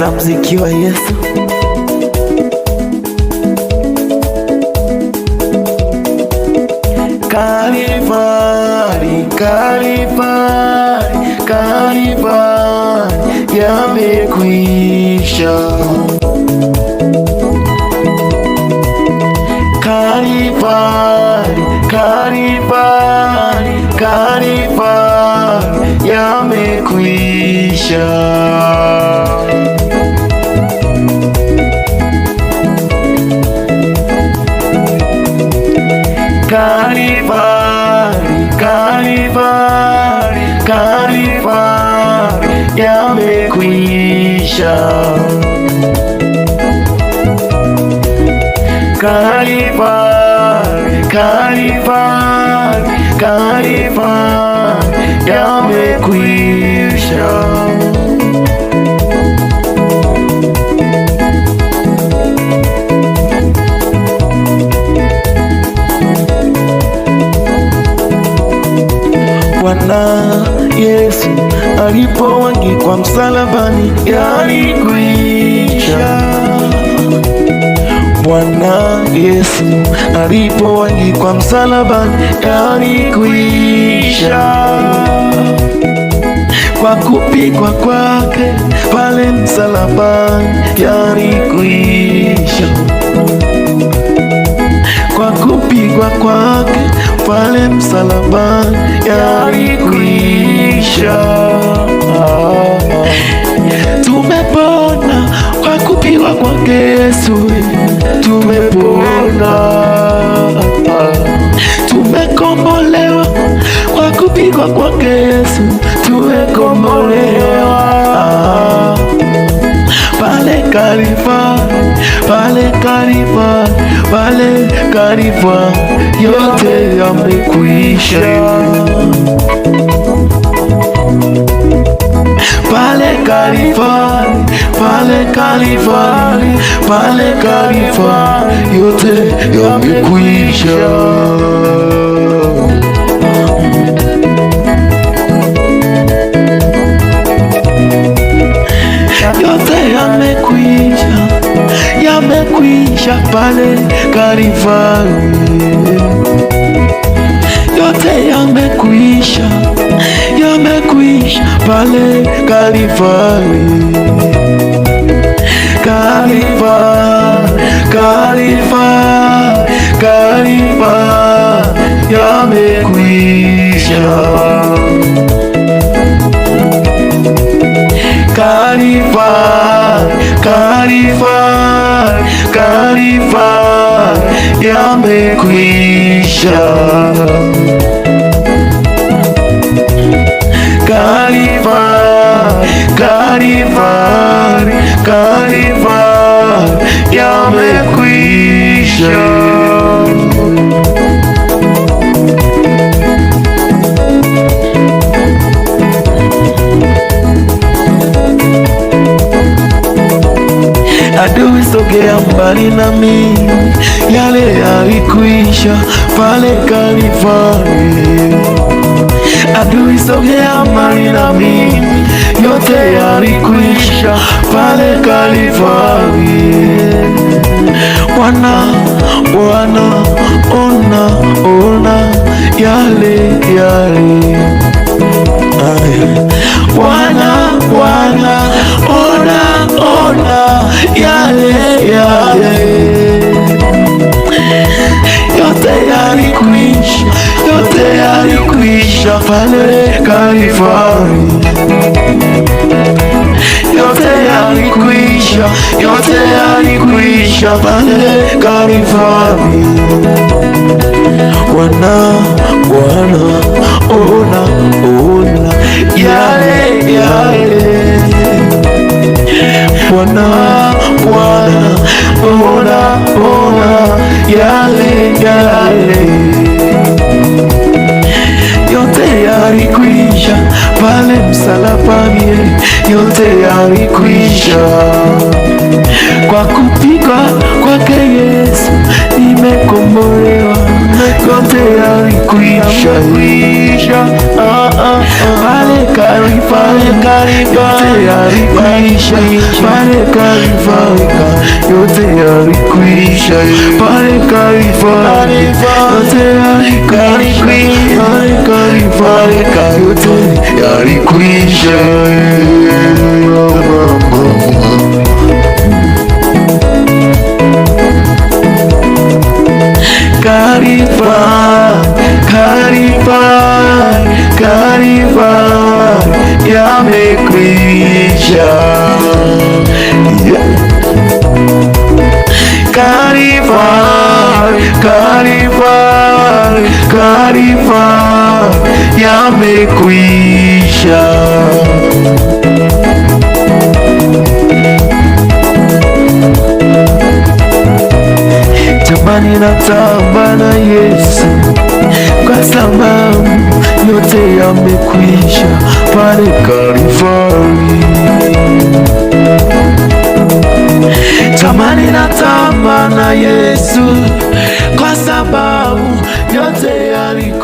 na mziki wa Yesu. Kalvari, Kalvari, Kalvari yamekwisha. Kalvari, Kalvari, Kalvari yamekwisha. Kalvari, Kalvari, Kalvari yamekwisha. Kalvari, Kalvari, Kalvari yamekwisha. Bwana Yesu alipoangikwa msalabani yalikwisha. Bwana Yesu alipoangikwa msalabani yalikwisha. Kwa kupigwa kwake pale msalabani yalikwisha. Kwa kupigwa kwake pale msalabani yalikwisha. Tumepona kwa kupigwa kwake Yesu, tumepona. Tumekombolewa kwa kupigwa kwake Yesu, tumekombolewa. Pale Kalvari, pale Kalvari, pale Kalvari yote yamekwisha. Pale Kalvari, pale Kalvari, pale Kalvari yote yamekwisha. Yote yamekwisha, yamekwisha pale Kalvari. Yote yamekwisha, yamekwisha pale Kalvari. Kalvari, Kalvari, Kalvari yamekwisha. Kalvari, Kalvari, Kalvari yamekwisha. Kalvari, Kalvari, Kalvari yamekwisha. Adui sogea mbali nami, yale yalikwisha pale Kalvari. Adui sogea mbali nami, yote yalikwisha pale Kalvari. Bwana, Bwana, ona, ona yale yale. Bwana, Bwana, ona, ona yale yale. Yote yalikwisha, yote yalikwisha pale Kalvari. Yote yalikwisha, yote yalikwisha pale Kalvari. Bwana, Bwana, ona, ona yale yale. Bwana, Bwana, ona, ona yale yale. Yote yalikwisha pale msalabani, yote yalikwisha. Kwa kupigwa kwake Yesu nimekombolewa, yote yalikwisha. Pale Kalvari yote yalikwisha pale Kalvari, yote yalikwisha pale Kalvari, yote yalikwisha pale Kalvari, yote yalikwisha. Kalvari yamekwisha. Kalvari yamekwisha. Jamani, natamba na Yesu kwa sababu yote yamekwisha pale Kalvari. Jamani, natamba na Yesu kwa sababu yote yalikuwa